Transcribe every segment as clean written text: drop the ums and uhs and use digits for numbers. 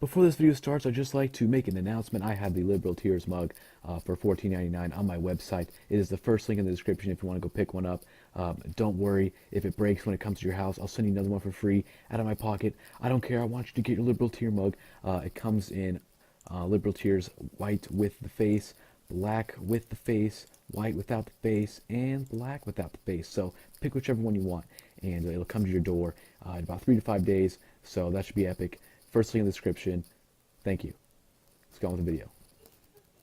Before this video starts, I'd just like to make an announcement. I have the Liberal Tears mug for $14.99 on my website. It is the first link in the description if you want to go pick one up. Don't worry if it breaks when it comes to your house. I'll send you another one for free out of my pocket. I don't care. I want you to get your Liberal Tear mug. It comes in Liberal Tears white with the face, black with the face, white without the face, and black without the face. So pick whichever one you want, and it'll come to your door in about 3 to 5 days. So that should be epic. First link in the description. Thank you. Let's go on with the video.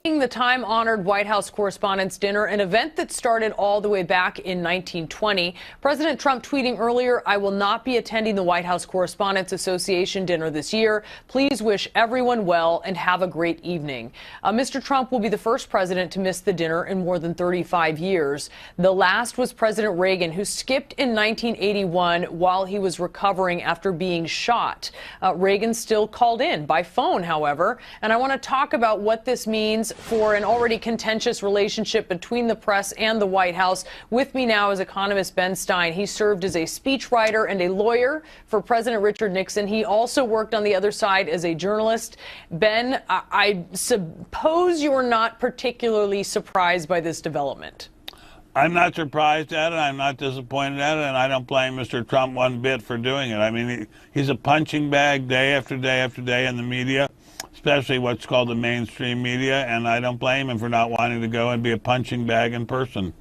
The time-honored White House Correspondents' Dinner, an event that started all the way back in 1920. President Trump tweeting earlier, "I will not be attending the White House Correspondents Association dinner this year. Please wish everyone well and have a great evening." Mr. Trump will be the first president to miss the dinner in more than 35 years. The last was President Reagan, who skipped in 1981 while he was recovering after being shot. Reagan still called in by phone, however, and I want to talk about what this means for an already contentious relationship between the press and the White House. With me now is economist Ben Stein. He served as a speechwriter and a lawyer for President Richard Nixon. He also worked on the other side as a journalist. Ben, I suppose you're not particularly surprised by this development. I'm not surprised at it. I'm not disappointed at it, and I don't blame Mr. Trump one bit for doing it. I mean, he's a punching bag day after day after day in the media, especially what's called the mainstream media, and I don't blame him for not wanting to go and be a punching bag in person.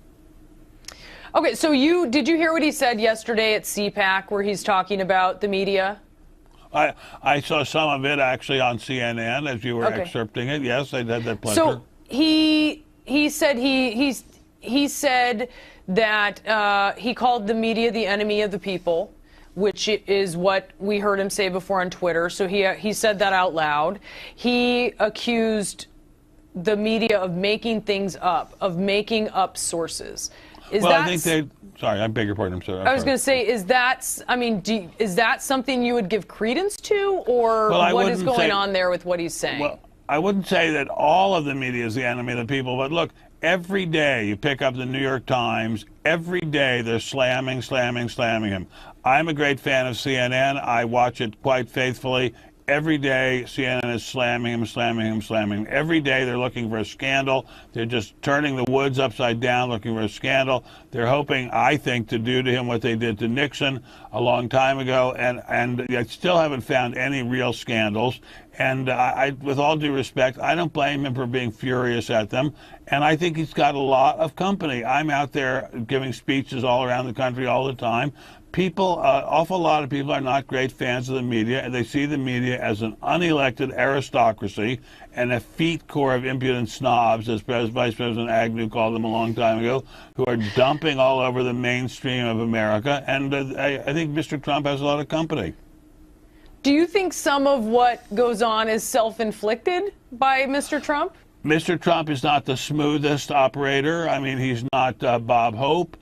Okay, so did you hear what he said yesterday at CPAC, where he's talking about the media? I saw some of it actually on CNN as you were excerpting it. Yes, I had that pleasure. So he said he said that he called the media the enemy of the people, which is what we heard him say before on Twitter. So he said that out loud. He accused the media of making things up, of making up sources. I think sorry, I beg your pardon. I'm sorry. I was going to say, is that something you would give credence to, or what is going on there with what he's saying? Well, I wouldn't say that all of the media is the enemy of the people, but look, every day you pick up the New York Times, every day they're slamming him. I'm a great fan of CNN. I watch it quite faithfully. Every day CNN is slamming him. Every day they're looking for a scandal. They're just turning the woods upside down looking for a scandal. They're hoping, I think, to do to him what they did to Nixon a long time ago, and I still haven't found any real scandals. And with all due respect, I don't blame him for being furious at them. And I think he's got a lot of company. I'm out there giving speeches all around the country all the time. People, awful lot of people are not great fans of the media, and they see the media as an unelected aristocracy and a effete corps of impudent snobs, as Vice President Agnew called them a long time ago, who are dumping all over the mainstream of America. And I think Mr. Trump has a lot of company. Do you think some of what goes on is self-inflicted by Mr. Trump? Mr. Trump is not the smoothest operator. I mean, he's not Bob Hope.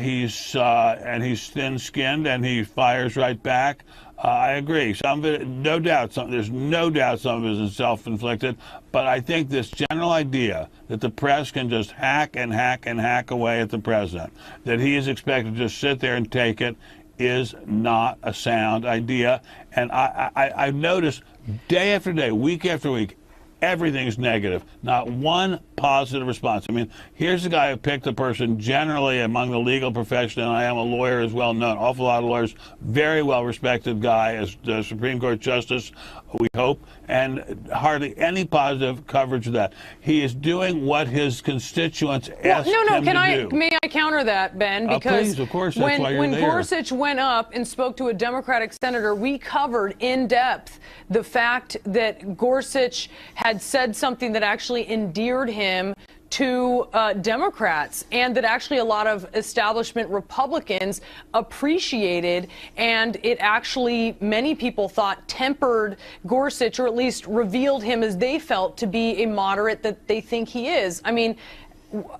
He's thin-skinned, and he fires right back. I agree. Some of it, no doubt, there's no doubt some of it is self-inflicted. But I think this general idea that the press can just hack and hack and hack away at the president, that he is expected to just sit there and take it, is not a sound idea. And I've noticed day after day, week after week, everything's negative. Not one positive response. I mean, here's a guy who picked a person generally among the legal profession, and I am a lawyer as well known, awful lot of lawyers, very well respected guy as the Supreme Court Justice, we hope, and hardly any positive coverage of that. He is doing what his constituents asked him to do. May I counter that, Ben? Because please, of course, that's why you're when there. Gorsuch went up and spoke to a Democratic senator, we covered in depth the fact that Gorsuch had said something that actually endeared him to Democrats, and that actually a lot of establishment Republicans appreciated, and it actually, many people thought, tempered Gorsuch, or at least revealed him as they felt to be a moderate that they think he is. I mean,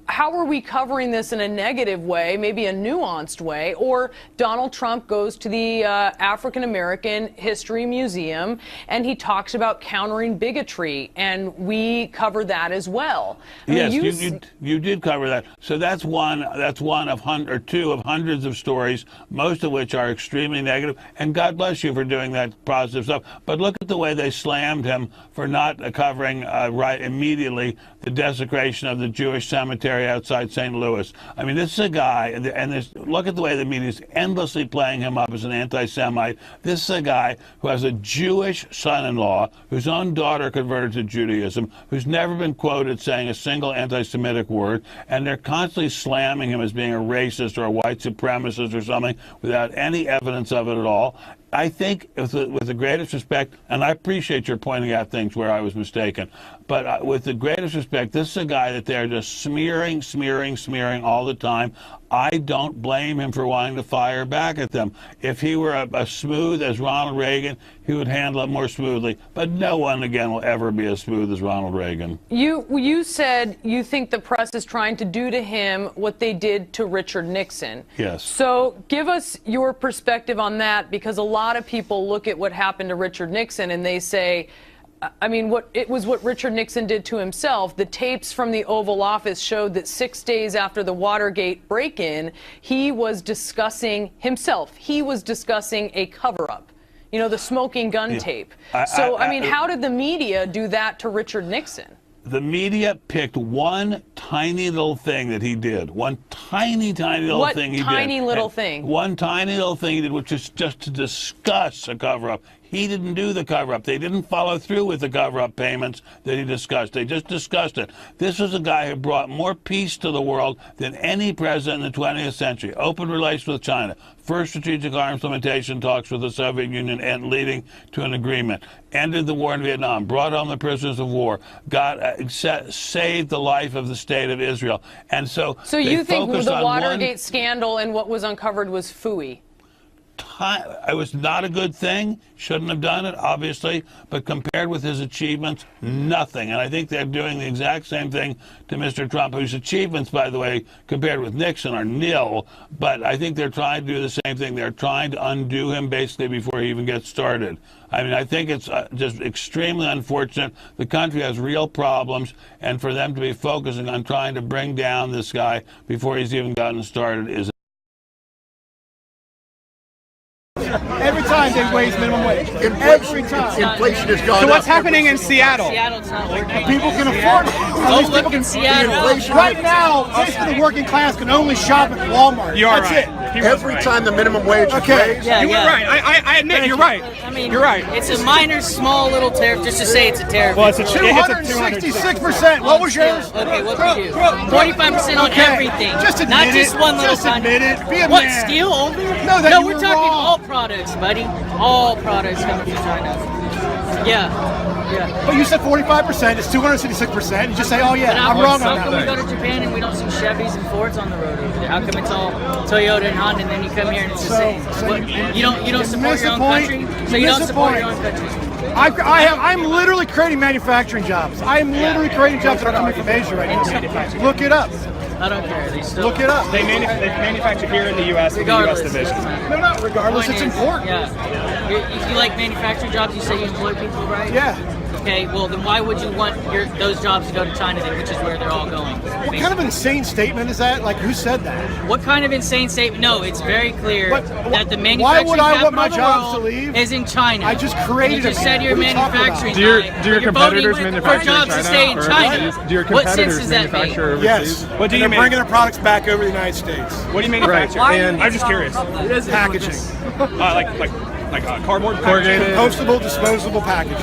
how are we covering this in a negative way, maybe a nuanced way? Or Donald Trump goes to the African American History Museum and he talks about countering bigotry, and we cover that as well. I mean, Yes, you did cover that. So that's one of two of hundreds of stories, most of which are extremely negative. And God bless you for doing that positive stuff. But look at the way they slammed him for not covering right immediately the desecration of the Jewish cemetery outside St. Louis. I mean, this is a guy, and look at the way the media is endlessly playing him up as an anti-Semite. This is a guy who has a Jewish son-in-law, whose own daughter converted to Judaism, who's never been quoted saying a single anti-Semitic word, and they're constantly slamming him as being a racist or a white supremacist or something without any evidence of it at all. I think, with the greatest respect, and I appreciate your pointing out things where I was mistaken, but with the greatest respect, this is a guy that they're just smearing all the time. I don't blame him for wanting to fire back at them. If he were as smooth as Ronald Reagan, he would handle it more smoothly. But no one, again, will ever be as smooth as Ronald Reagan. You said you think the press is trying to do to him what they did to Richard Nixon. Yes. So give us your perspective on that, because a lot of people look at what happened to Richard Nixon and they say, I mean, what Richard Nixon did to himself. The tapes from the Oval Office showed that 6 days after the Watergate break-in, he was discussing himself. He was discussing a cover-up. You know, the smoking gun tape. I mean, how did the media do that to Richard Nixon? The media picked one tiny little thing that he did. One tiny little thing he did. What tiny little thing? One tiny little thing he did, which is just to discuss a cover-up. He didn't do the cover-up. They didn't follow through with the cover-up payments that he discussed. They just discussed it. This was a guy who brought more peace to the world than any president in the 20th century. Open relations with China. First strategic arms limitation talks with the Soviet Union and leading to an agreement. Ended the war in Vietnam. Brought home the prisoners of war. Saved the life of the state of Israel. And so you think the Watergate scandal and what was uncovered was phooey? It was not a good thing. Shouldn't have done it, obviously. But compared with his achievements, nothing. And I think they're doing the exact same thing to Mr. Trump, whose achievements, by the way, compared with Nixon, are nil. But I think they're trying to do the same thing. They're trying to undo him basically before he even gets started. I mean, I think it's just extremely unfortunate. The country has real problems, and for them to be focusing on trying to bring down this guy before he's even gotten started is every time they raise minimum wage. Every time. Inflation has gone up. So what's happening in Seattle? Seattle's not working. People can afford it. At least people can. Seattle. Right now, basically the working class can only shop at Walmart. You are That's right. it. Every time the minimum wage is raised. Yeah, You were right. I admit you're right. I mean, You're right. It's a minor, small little tariff, just to say it's a tariff. Well, it's a 266%. What was yours? Okay, what did you do? 45% on everything. Just admit not it. just one little Just admit it. Be a What, man. steel only? No, that no, you we're were talking wrong. all products, buddy. All products coming from China. Yeah. But you said 45%. It's 266%. You just say, oh yeah, I'm wrong on How come we go that. to Japan and we don't see Chevys and Fords on the road over there? How come it's all Toyota and Honda, and then you come here and it's the same? You don't support your own country, so you don't support your own country. I'm literally creating manufacturing jobs. I'm literally creating jobs that are coming from Asia right now. Look it up. I don't care. They still Look it up. They manufacture here in the U.S. in the U.S. regardless. division. No, not regardless. It's important. Yeah. If you like manufacturing jobs, you say you employ people, right? Yeah. Okay, well then why would you want those jobs to go to China then, which is where they're all going? What kind of insane statement is that? Like, who said that? What kind of insane statement? No, it's very clear that the manufacturing why would I want my capital of the jobs to world leave? is in China. I just created You just it. said you're What are you talking manufacturing. about? Do your competitors manufacture for jobs in to stay in China? China? Do your What sense competitors does that make? manufacture overseas? Yes. What do you They're make? bringing their products back over to the United States. What do you manufacture? Right. And I'm just curious. Packaging. Like cardboard, Corrugated. Compostable, disposable packaging.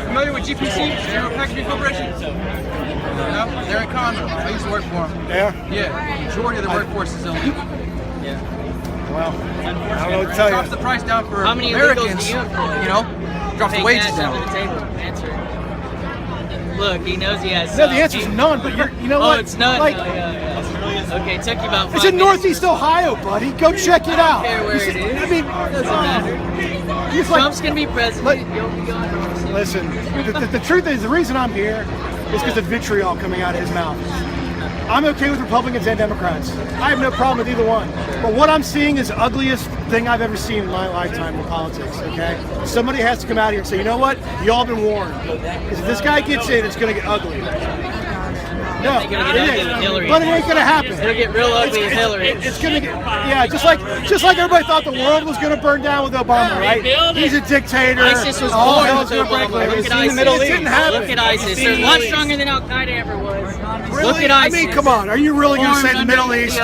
Familiar with GPC, General Packaging Corporation? No, they're in Conroe. I used to work for them. Yeah? Yeah, the majority of the workforce is illegal. Well, I don't know what to tell Drops you. the price down for How many Americans, illegals do you employ? you know, drops the Take wages that down. over the table. Answer. Look, he knows he has. No, the answer is none, but you know Oh, what? it's none. Like, Oh, yeah. Okay, it took you about 5 it's in minutes. Northeast Ohio, buddy. Go check it out. I don't care where You it see- is. I mean, Doesn't matter. he's like, Trump's gonna be president. Like- You'll be gone. listen, the truth is, the reason I'm here is because of vitriol coming out of his mouth. I'm okay with Republicans and Democrats. I have no problem with either one. But what I'm seeing is the ugliest thing I've ever seen in my lifetime in politics, okay? Somebody has to come out here and say, you know what? Y'all been warned. Because if this guy gets in, it's going to get ugly. No, It's gonna get ugly with Hillary. but it ain't going to happen. It's gonna get real ugly with Hillary. It's going to get, yeah, just like everybody thought the world was going to burn down with Obama, right? He's a dictator. ISIS was All born hell's with gonna break Obama. loose. Look at It ISIS. didn't happen. Look at ISIS. They're a lot stronger than Al Qaeda ever was. Really? Look at ISIS. I mean, come on. Are you really going to say the Middle East?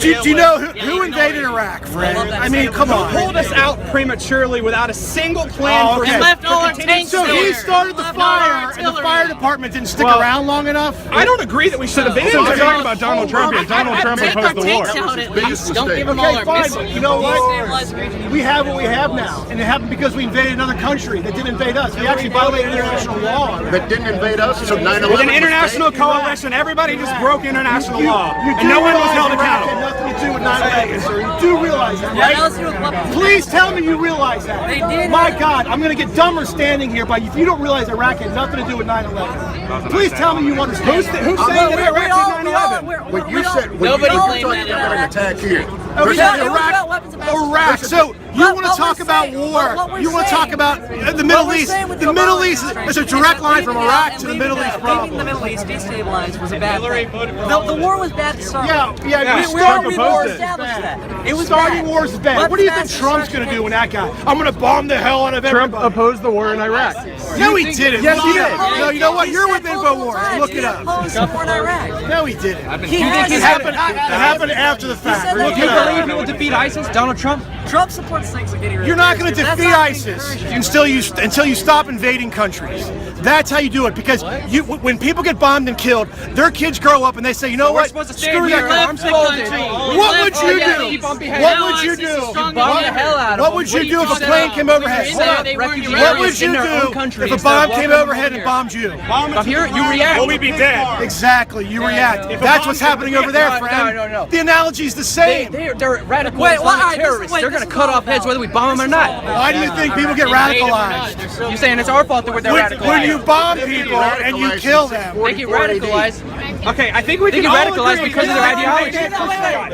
Do you know who invaded Iraq, Fred? I mean, come on. Pulled us out prematurely without a single plan for And left all our tanks So he there. started the Left all our fire, and the artillery. fire department didn't stick Well, around long enough. I don't agree that we should have been. So We're they're talking about Donald Trump here. Donald Trump Take our opposed the war. tanks out at Biggest least. Don't mistake. give them all Okay, our fine, missiles. but you know what? Destabilize the region. We have what we have now, and it happened because we invaded another country that didn't invade us. We actually violated international law. That didn't invade us, so 9/11 With an was international fake? coalition, everybody just broke international You law, do and no one was realize held Iraq had accountable. nothing to do with 9/11, sir. You do realize that, Yeah, right? let's do it, weapons. Please tell me you realize that. They did. My God, I'm going to get dumber standing here, but if you don't realize Iraq had nothing to do with 9/11, please tell me you understand. Who's saying that Iraq did 9/11? When you said, when Nobody you claimed talking that about an Iraq. attack here. Okay, This is Iraq. So you want to talk about war? You want to talk about the Middle East? The Middle East is a direct line from Iraq to the Middle East The problem. Middle East destabilized was a bad thing. The war was bad to start. Yeah. We Starting already wars. established that. It was Starting bad. wars is bad. Let's What do you think fast Trump's start going to do when that guy? I'm going to bomb the hell out of Trump everybody. opposed the war in Iraq. No, he didn't. Yes, he Look it did. up. No, you know what? He You're said with multiple InfoWars. times Look he it up. opposed the war in Iraq. No, he didn't. He has It happened after the fact. said that Look he it up. believed he will defeat ISIS? Donald Trump? Trump supports things like getting rid You're of not going to terrorists. defeat That's not ISIS encouraging. until you stop invading countries. That's how you do it. Because when people get bombed and killed, their kids grow up and they say, you know what? supposed to stand Screw here that and country. arms Left the folded. country. What would you Yeah, do? keep on behaving. What Now would you ISIS is do? strong Bomb the hell out of What them. would you do if a talking plane about? came overhead? When you were in there, they weren't Refugees What Iraqis. would you in their own do country if a instead of bomb came welcoming overhead them and bombed you? Up here, you react. Well, we'd be dead. Exactly, you react. If a That's bomb what's came- happening over there, friend. No. The analogy's the same. They're radical Wait, Islamic why- terrorists. wait, They're this going to is cut all off heads about- whether we bomb them or not. Why do you think people get Invade them or radicalized? not, they're still- You're saying it's our fault that they're radicalized. When you bomb people and you kill them. They get radicalized. Okay, I think we They can get all radicalized agree. because of their ideology.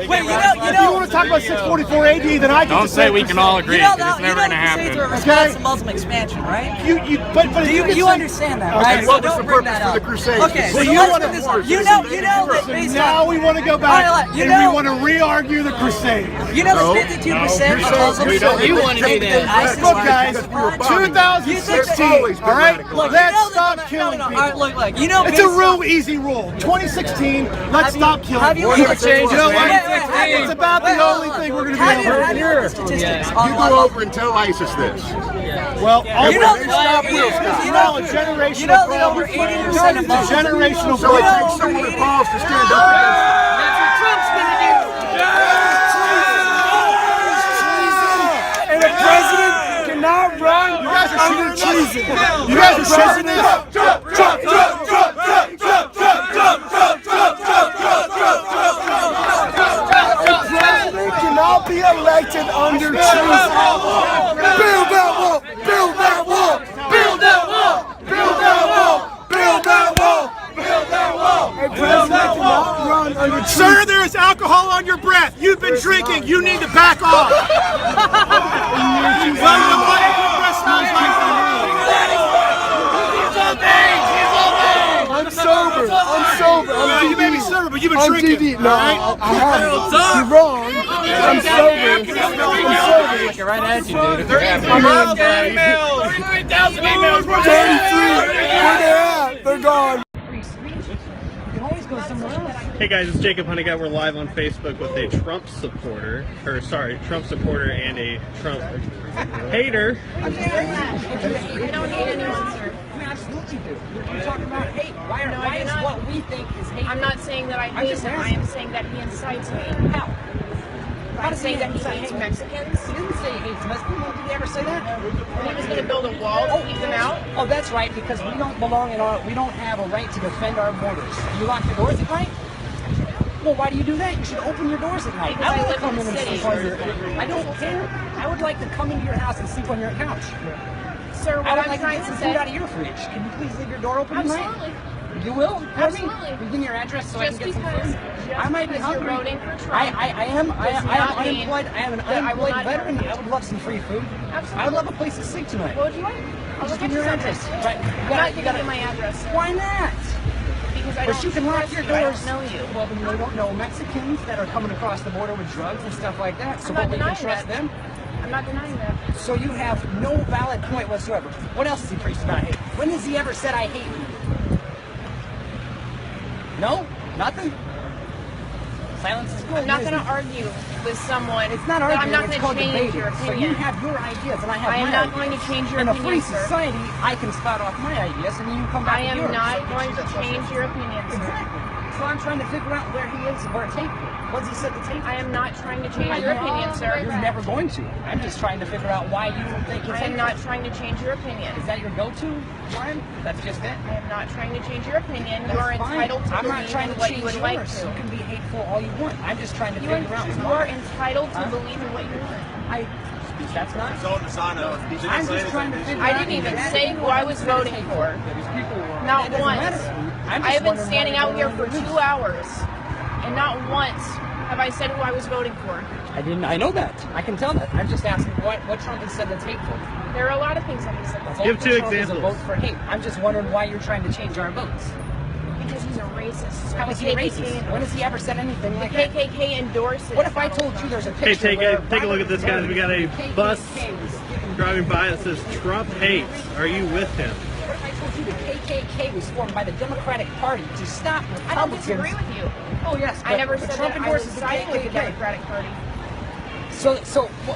Wait, If you want to talk about 644 AD, then I can Don't say we can all agree, because it's never going to Crusades were a happen. response to Muslim expansion, right? But You understand that, right? And So what was don't the bring purpose that of up. the Crusades? Okay, So so you let's wanna- put this up. You know that based now on we want to go back All right, you and know- we want to re-argue the Crusade. you know No. that 52% You're of saying Muslims we don't- You want to do that. ISIS Look, are- guys, Because we were bombing. 2016, all right? Look, Let's you know stop that, killing no. people. All right, look, you know It's a based real on- easy rule. 2016, let's stop killing have you people. ever changed You know it, what? man? Wait, It's about the only thing we're going to be Have able to you do. heard the statistics on You what- go over and tell ISIS this. Well, all You know, They stop, we'll stop. you know, a generational you know that problem. over 80% of It's a Muslims. generational So it problem. takes someone with balls to stand up against That's what Trump's gonna do. And a president cannot run under treason. You guys are showing this. A president cannot be elected under treason. Build that wall! Build that wall! Build that wall! Build that wall! Build that wall! Build that wall! A president cannot run under treason. Sir, there is alcohol on your breath. You've been drinking. You need to back off. Well, you know what? Press smells like I'm sober. I'm sober. Well, you may be sober, but you've been drinking. No, I haven't. You're wrong. I'm sober. I'm sober. Like a right attitude, dude. 33,000 emails. 33. Where they at? They're gone. Hey guys, it's Jacob Honeycutt. We're live on Facebook with a Trump supporter, Trump supporter and a Trump hater. We don't hate anyone, sir. We absolutely do. You're talking about hate. Why is what we think is hate? I'm not saying that I hate him. I am saying that he incites hate. How? I'm saying that he hates Mexicans. He didn't say he hates Mexicans. Did he ever say that? When he was going to build a wall to keep them out. Oh, that's right, because we don't belong in our, we don't have a right to defend our borders. You lock the doors at night? Well, why do you do that? You should open your doors at night. Because I would live come in the and city. sleep on your, I don't care. I would like to come into your house and sleep on your couch. Sir, I what would I'm like to trying get to some say... food out of your fridge. Can you please leave your door open at night? Absolutely. You will? For me? Absolutely. You give me your address so Just I can get some because, food? just I might be because hungry. you're voting for Trump. I am does not mean unemployed. I am an that I will unemployed not veteran. help you. I would love some free food. Absolutely. I would love a place to sleep tonight. What would you like? I'll Just go give get me your something. address. Right. I'm not giving you my address, sir. Why not? Because I But don't you can lock trust your you. I doors. don't know you. Well, then they don't know Mexicans that are coming across the border with drugs and stuff like that. So I'm not but we can denying trust that. them. I'm not denying that. So you have no valid point whatsoever. What else has he preached about hate? When has he ever said I hate you? No? Nothing? Silence is good. I'm not going to argue with someone. It's not that arguing. I'm not it's going called to change debating. your So opinion. you have your ideas and I have I am my not ideas. going to change your In a opinion, free sir. society, I can spout off my ideas and then you come back I am with yours. not going to change your opinion, sir. Exactly. So I'm trying to figure out where he is and where tape is. What's he said the tape? I am not trying to change your opinion, sir. You're never going to. I'm just trying to figure out why you think it's I am not trying to change your opinion. Is that your go-to, Warren? That's just it? I am not trying to change your opinion. You That's are fine. entitled to I'm not believe trying in to what change you would yours. like to. You can be hateful all you want. I'm just trying to You figure out are entitled to Huh? believe in what you want. That's not. I'm just trying to figure I out. didn't even say who I was voting for. Not It doesn't once. matter. I'm I just have been wondering standing why out you're here for voting 2 hours, and not once have I said who I was voting for. I didn't. I know that. I can tell that. I'm just asking what Trump has said that's hateful. There are a lot of things that he said that's Give Vote two for Trump is a examples. vote for hate. I'm just wondering why you're trying to change our votes. because he's a racist. How is he a racist? When has he ever said anything The like that? KKK endorses. What if I Donald told you Trump. there's a Hey, picture take where a look at this, guys. We got a bus driving by that says Trump hates. Are you with him? What if I told you the KKK was formed by the Democratic Party to stop I Republicans? don't disagree with you. Oh yes, I never but said Trump that I was endorses the siding with the KKK. Democratic Party. So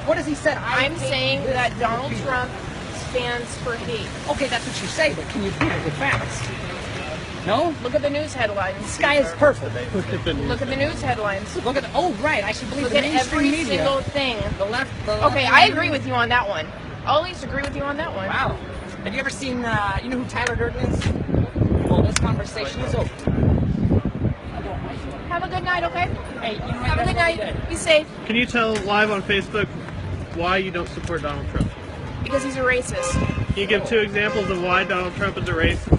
what has he said? I'm hate saying this that group of Donald people. Trump stands for hate. Okay, that's what you say, but can you prove it with facts? No? Look at the news headlines. The sky is perfect. Look at the news headlines. Look at oh right, I should believe Look the at mainstream every media. single thing. The left. Okay, I agree with you on that one. I'll at least agree with you on that one. Wow. Have you ever seen? You know who Tyler Durden is? Well, this conversation is over. Have a good night, okay? Hey, you know what? Have a good night. Be safe. Can you tell live on Facebook why you don't support Donald Trump? Because he's a racist. Can you give 2 examples of why Donald Trump is a racist?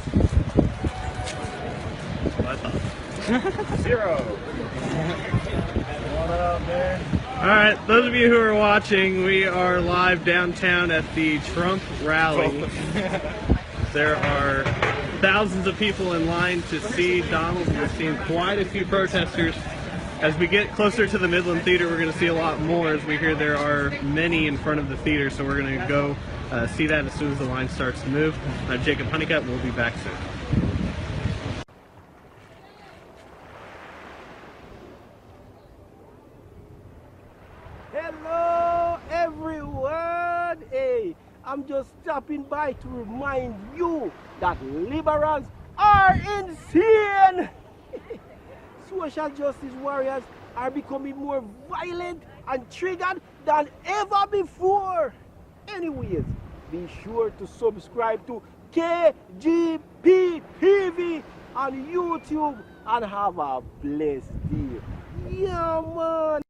That's what I thought. 0. What up, man? Alright, those of you who are watching, we are live downtown at the Trump rally. There are thousands of people in line to see Donald. We're seeing quite a few protesters. As we get closer to the Midland Theater, we're going to see a lot more as we hear there are many in front of the theater. So we're going to go see that as soon as the line starts to move. I'm Jacob Honeycutt. We'll be back soon. Hello, everyone. Hey, I'm just stopping by to remind you that liberals are insane. Social justice warriors are becoming more violent and triggered than ever before. Anyways, be sure to subscribe to KGP TV on YouTube and have a blessed day. Yeah, man.